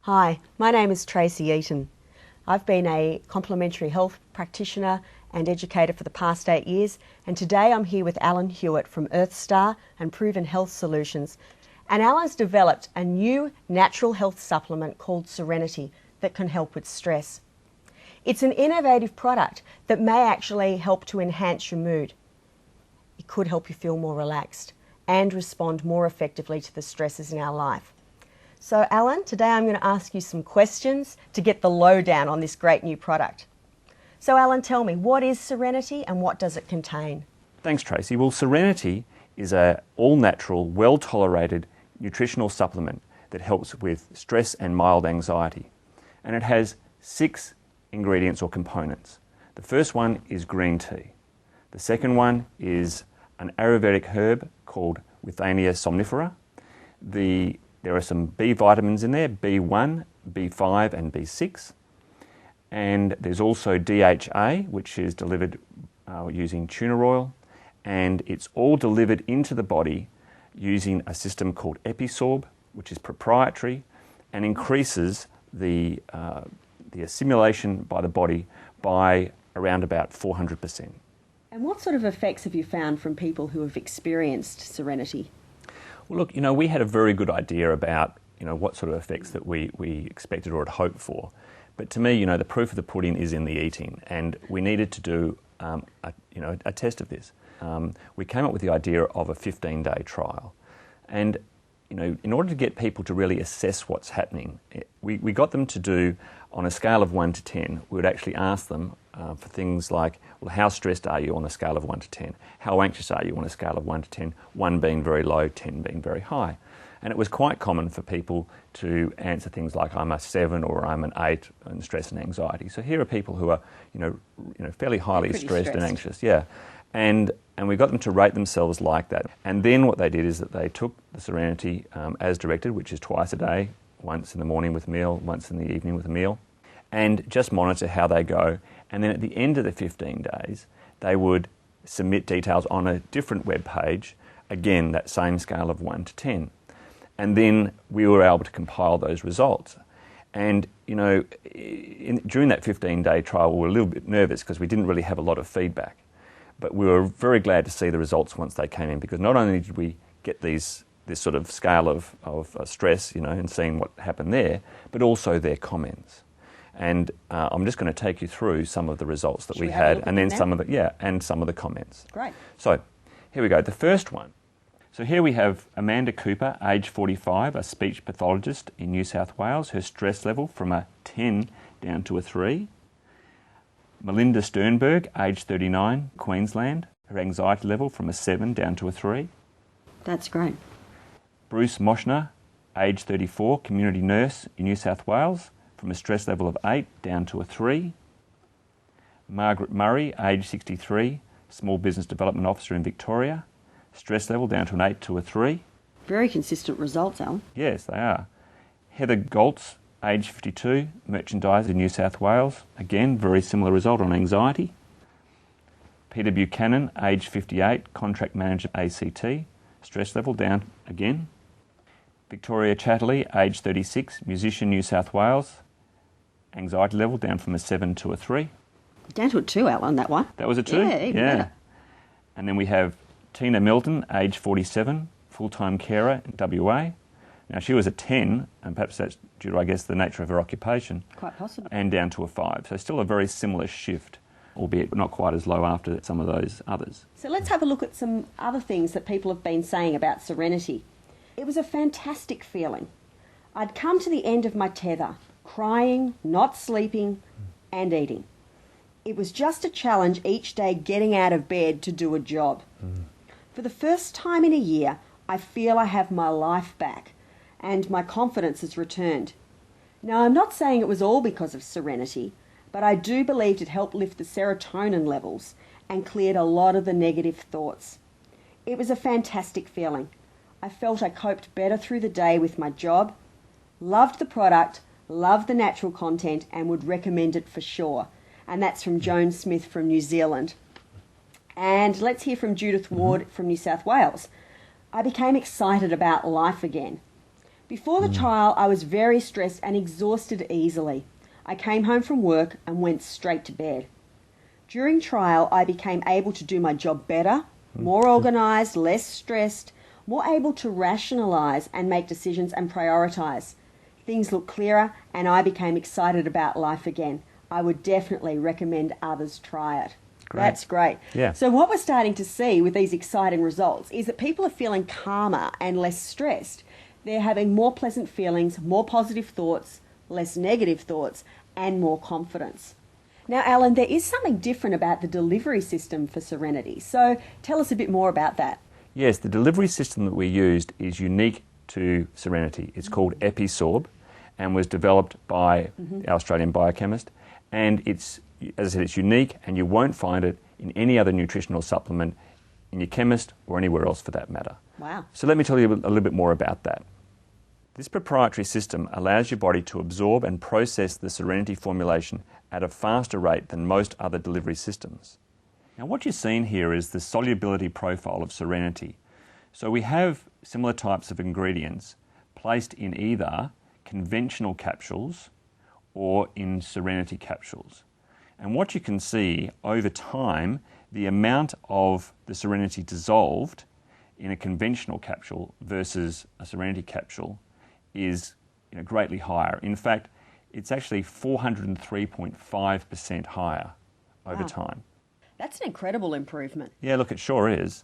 Hi, my name is Tracy Eaton. I've been a complementary health practitioner and educator for the past 8 years, and today I'm here with Alan Hewitt from Earthstar and Proven Health Solutions. And Alan's developed a new natural health supplement called Sereni-T that can help with stress. It's an innovative product that may actually help to enhance your mood. It could help you feel more relaxed and respond more effectively to the stresses in our life. So Alan, today I'm going to ask you some questions to get the lowdown on this great new product. So Alan, tell me, what is Sereni-T and what does it contain? Thanks, Tracy. Well, Sereni-T is an all-natural, well-tolerated nutritional supplement that helps with stress and mild anxiety. And it has 6 ingredients or components. The first one is green tea. The second one is an Ayurvedic herb called Withania somnifera. There are some B vitamins in there, B1, B5 and B6. And there's also DHA, which is delivered using tuna oil. And it's all delivered into the body using a system called Episorb, which is proprietary and increases the assimilation by the body by around about 400%. And what sort of effects have you found from people who have experienced Sereni-T? Well, look, we had a very good idea about, what sort of effects that we expected or had hoped for. But to me, the proof of the pudding is in the eating, and we needed to do, a test of this. We came up with the idea of a 15-day trial. And, in order to get people to really assess what's happening, we got them to do, on a scale of 1 to 10, we would actually ask them for things like, well, how stressed are you on a scale of 1 to 10? How anxious are you on a scale of 1 to 10? 1 being very low, 10 being very high. And it was quite common for people to answer things like, I'm a 7 or I'm an 8 in stress and anxiety. So here are people who are, fairly highly stressed and anxious. Yeah. And we got them to rate themselves like that. And then what they did is that they took the Sereni-T as directed, which is twice a day, once in the morning with a meal, once in the evening with a meal, and just monitor how they go. And then at the end of the 15 days, they would submit details on a different web page, again, that same scale of 1 to 10. And then we were able to compile those results. And, during that 15-day trial, we were a little bit nervous because we didn't really have a lot of feedback. But we were very glad to see the results once they came in, because not only did we get this sort of scale of stress, and seeing what happened there, but also their comments. And I'm just going to take you through some of the results that we had, and then some of the comments. Great. So here we go. The first one. So here we have Amanda Cooper, age 45, a speech pathologist in New South Wales. Her stress level from a 10 down to a 3. Melinda Sternberg, age 39, Queensland. Her anxiety level from a 7 down to a 3. That's great. Bruce Moshner, age 34, community nurse in New South Wales, from a stress level of 8 down to a 3. Margaret Murray, age 63, small business development officer in Victoria, stress level down to an 8 to a 3. Very consistent results, Alan. Yes, they are. Heather Goltz, age 52, merchandiser in New South Wales, again, very similar result on anxiety. Peter Buchanan, age 58, contract manager ACT, stress level down again. Victoria Chatterley, age 36, musician, New South Wales, anxiety level down from a 7 to a 3. Down to a 2, Alan, that one. That was a 2? Yeah, even better. And then we have Tina Milton, age 47, full-time carer in WA. Now, she was a 10, and perhaps that's due to, I guess, the nature of her occupation. Quite possibly. And down to a 5. So still a very similar shift, albeit not quite as low after some of those others. So let's have a look at some other things that people have been saying about Sereni-T. It was a fantastic feeling. I'd come to the end of my tether, crying, not sleeping, and eating. It was just a challenge each day getting out of bed to do a job. For the first time in a year, I feel I have my life back and my confidence has returned. Now, I'm not saying it was all because of Sereni-T, but I do believe it helped lift the serotonin levels and cleared a lot of the negative thoughts. It was a fantastic feeling. I felt I coped better through the day with my job, loved the product, loved the natural content, and would recommend it for sure. And that's from Joan Smith from New Zealand. And let's hear from Judith Ward from New South Wales. I became excited about life again. Before the trial, I was very stressed and exhausted easily. I came home from work and went straight to bed. During trial, I became able to do my job better, more organised, less stressed, more able to rationalise and make decisions and prioritise. Things looked clearer and I became excited about life again. I would definitely recommend others try it. Great. That's great. Yeah. So what we're starting to see with these exciting results is that people are feeling calmer and less stressed. They're having more pleasant feelings, more positive thoughts, less negative thoughts, and more confidence. Now, Alan, there is something different about the delivery system for Sereni-T. So tell us a bit more about that. Yes, the delivery system that we used is unique to Sereni-T. It's called Episorb and was developed by our Australian biochemist. And it's, as I said, it's unique and you won't find it in any other nutritional supplement in your chemist or anywhere else for that matter. Wow. So let me tell you a little bit more about that. This proprietary system allows your body to absorb and process the Sereni-T formulation at a faster rate than most other delivery systems. Now what you're seeing here is the solubility profile of Sereni-T. So we have similar types of ingredients placed in either conventional capsules or in Sereni-T capsules. And what you can see over time, the amount of the Sereni-T dissolved in a conventional capsule versus a Sereni-T capsule is greatly higher. In fact, it's actually 403.5% higher over time. That's an incredible improvement. Yeah, look, it sure is.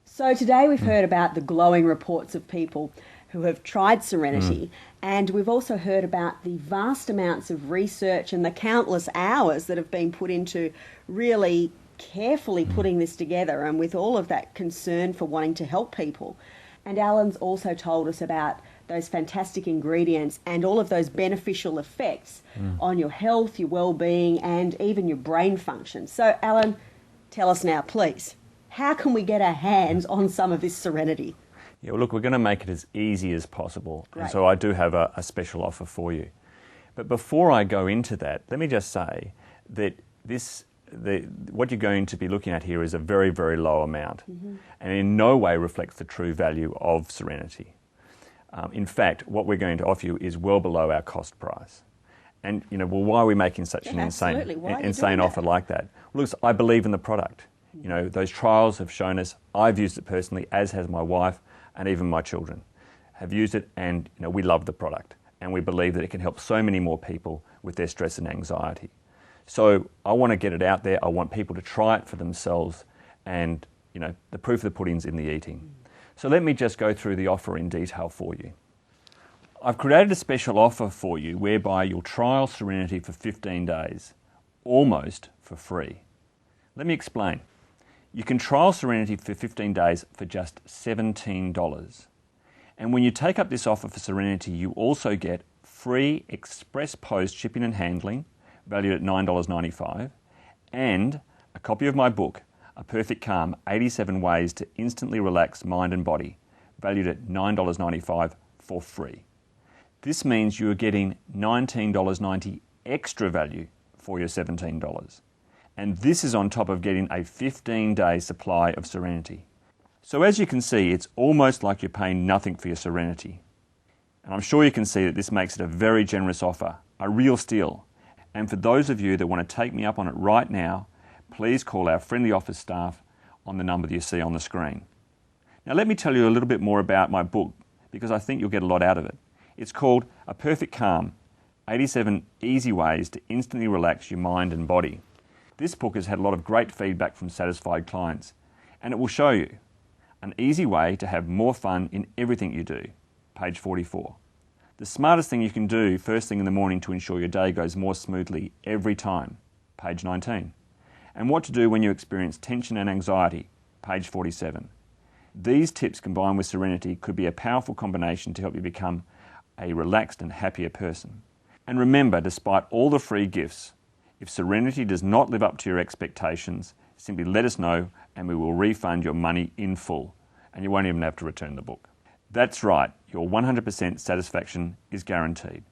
So today we've heard about the glowing reports of people who have tried Sereni-T, and we've also heard about the vast amounts of research and the countless hours that have been put into really carefully putting this together, and with all of that concern for wanting to help people. And Alan's also told us about those fantastic ingredients and all of those beneficial effects on your health, your well-being, and even your brain function. So, Alan, tell us now, please, how can we get our hands on some of this Sereni-T? Yeah, well, look, we're going to make it as easy as possible. Great. And so I do have a special offer for you. But before I go into that, let me just say that what you're going to be looking at here is a very, very low amount and in no way reflects the true value of Sereni-T. In fact, what we're going to offer you is well below our cost price. And, why are we making such an insane offer like that? Well, look, I believe in the product. Those trials have shown us, I've used it personally, as has my wife and even my children have used it, and we love the product. And we believe that it can help so many more people with their stress and anxiety. So I want to get it out there. I want people to try it for themselves. And, the proof of the pudding's in the eating. So let me just go through the offer in detail for you. I've created a special offer for you whereby you'll trial Sereni-T for 15 days, almost for free. Let me explain. You can trial Sereni-T for 15 days for just $17. And when you take up this offer for Sereni-T, you also get free express post shipping and handling, valued at $9.95, and a copy of my book, A Perfect Calm, 87 Ways to Instantly Relax Mind and Body, valued at $9.95 for free. This means you are getting $19.90 extra value for your $17. And this is on top of getting a 15-day supply of Sereni-T. So as you can see, it's almost like you're paying nothing for your Sereni-T. And I'm sure you can see that this makes it a very generous offer, a real steal. And for those of you that want to take me up on it right now, please call our friendly office staff on the number that you see on the screen. Now let me tell you a little bit more about my book, because I think you'll get a lot out of it. It's called A Perfect Calm, 87 Easy Ways to Instantly Relax Your Mind and Body. This book has had a lot of great feedback from satisfied clients, and it will show you an easy way to have more fun in everything you do, page 44. The smartest thing you can do first thing in the morning to ensure your day goes more smoothly every time, page 19. And what to do when you experience tension and anxiety, page 47. These tips combined with Sereni-T could be a powerful combination to help you become a relaxed and happier person. And remember, despite all the free gifts, if Sereni-T does not live up to your expectations, simply let us know and we will refund your money in full, and you won't even have to return the book. That's right, your 100% satisfaction is guaranteed.